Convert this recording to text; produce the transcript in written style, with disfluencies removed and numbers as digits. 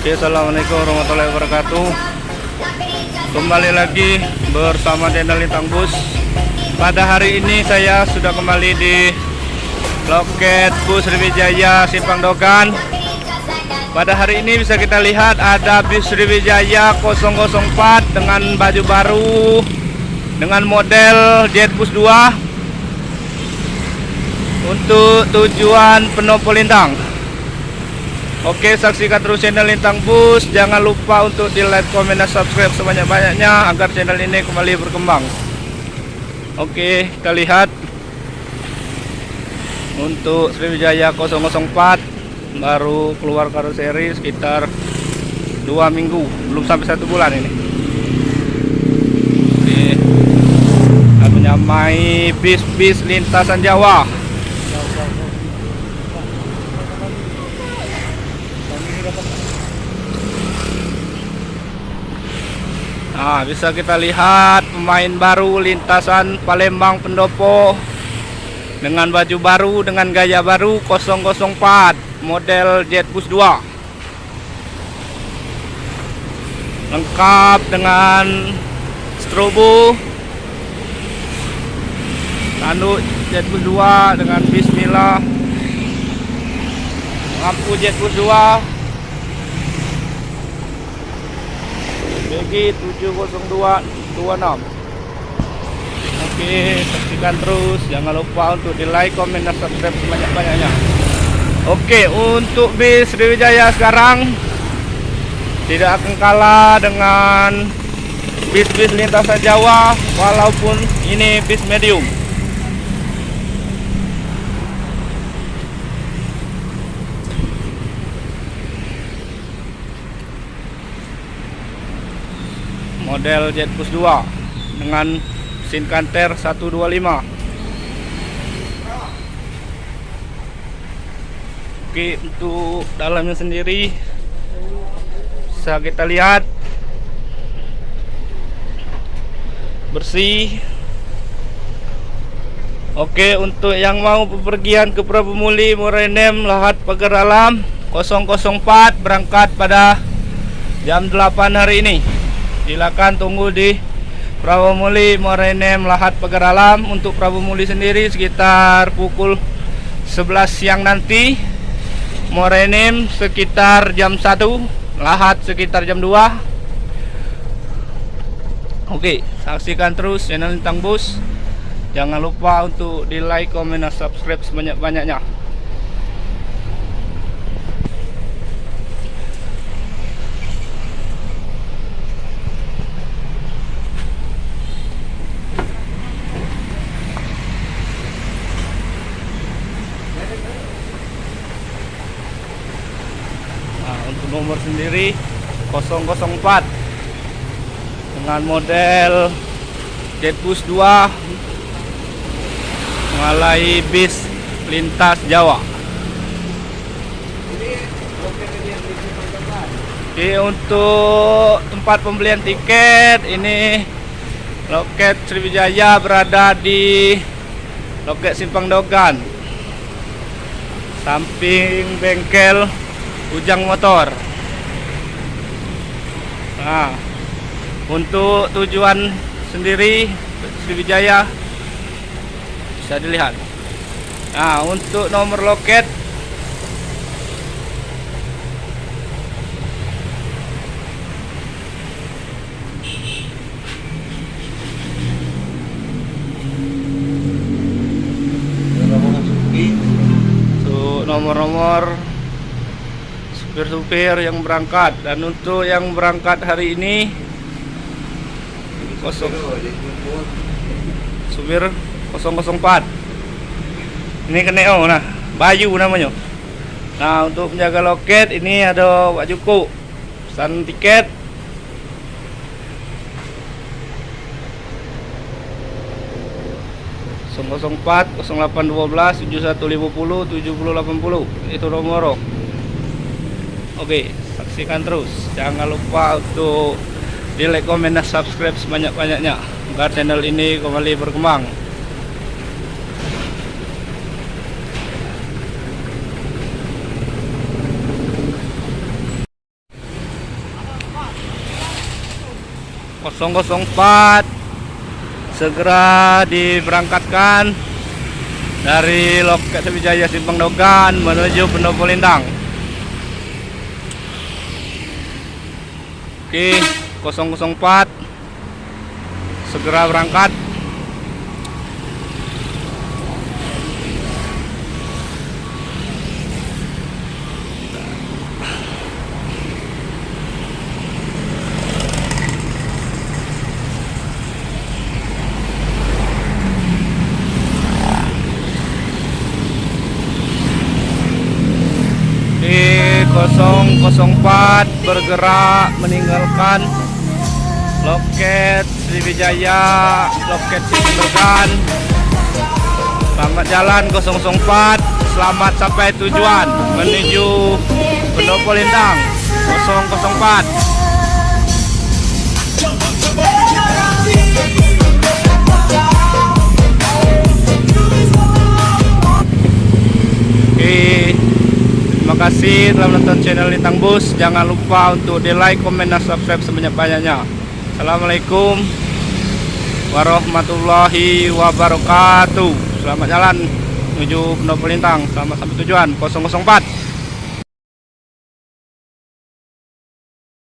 Oke, assalamualaikum warahmatullahi wabarakatuh. Kembali lagi bersama channel Lintang Bus. Pada hari ini saya sudah kembali di loket bus Sriwijaya Simpang Dogan. Pada hari ini bisa kita lihat ada bus Sriwijaya 004 dengan baju baru dengan model Jetbus 2 untuk tujuan Penopo Lintang. Oke, saksikan terus channel Lintang Bus. Jangan lupa untuk di like, komen, dan subscribe sebanyak-banyaknya agar channel ini kembali berkembang. Oke, kita lihat untuk Sriwijaya 004 baru keluar karoseri sekitar 2 minggu, belum sampai 1 bulan ini. Oke, menyamai bis-bis lintasan Jawa. Nah, bisa kita lihat pemain baru lintasan Palembang Pendopo dengan baju baru, dengan gaya baru 004 model Jetbus 2, lengkap dengan strobo, tanduk Jetbus 2 dengan bismillah, lampu Jetbus 2 BG 70226. Oke, saksikan terus. Jangan lupa untuk di like, komen, dan subscribe sebanyak-banyaknya. Oke, untuk bis Sriwijaya sekarang tidak akan kalah dengan bis-bis lintasan Jawa, walaupun ini bis medium. Model Jetbus 2 dengan mesin kanter 125. Oke, untuk dalamnya sendiri bisa kita lihat bersih. Oke, untuk yang mau bepergian ke Prabu Muli, Muara Enim, Lahat Pagar Alam 004 berangkat pada jam 8 hari ini. Silakan tunggu di Prabu Muli, Muara Enim, Lahat Pagar Alam. Untuk Prabu Muli sendiri sekitar pukul 11 siang nanti, Muara Enim sekitar jam 1, Lahat sekitar jam 2. Oke, saksikan terus channel Lintang Bus. Jangan lupa untuk di like, komen, dan subscribe sebanyak-banyaknya. Untuk nomor sendiri 004 dengan model Jetbus 2 mengalai bis lintas Jawa. Oke, untuk tempat pembelian tiket ini loket Sriwijaya berada di loket Simpang Dogan, samping bengkel Ujang Motor. Nah, untuk tujuan sendiri Sriwijaya bisa dilihat. Nah, untuk nomor loket nomor-nomor supir-supir yang berangkat. Dan untuk yang berangkat hari ini supir 004 ini Keneo, nah Bayu namanya. Nah, untuk menjaga loket ini ada Pak Juku, pesan tiket. Itu 004 0812 7150 7080 itu nomor. Oke, saksikan terus. Jangan lupa untuk di like, komen, dan subscribe sebanyak-banyaknya agar channel ini kembali berkembang. 004 segera diberangkatkan dari loket Sriwijaya Simpang Dogan menuju Pendopo Lintang. Oke, 004 segera berangkat. Di 004 bergerak meninggalkan loket Sriwijaya, loket Simpang. Selamat jalan 004, selamat sampai tujuan menuju Pendopo Lintang 004. Terima kasih telah menonton channel Lintang Bus. Jangan lupa untuk di like, komen, dan subscribe sebanyak-banyaknya. Assalamualaikum warahmatullahi wabarakatuh. Selamat jalan menuju Pendopo Lintang. Selamat sampai tujuan 004.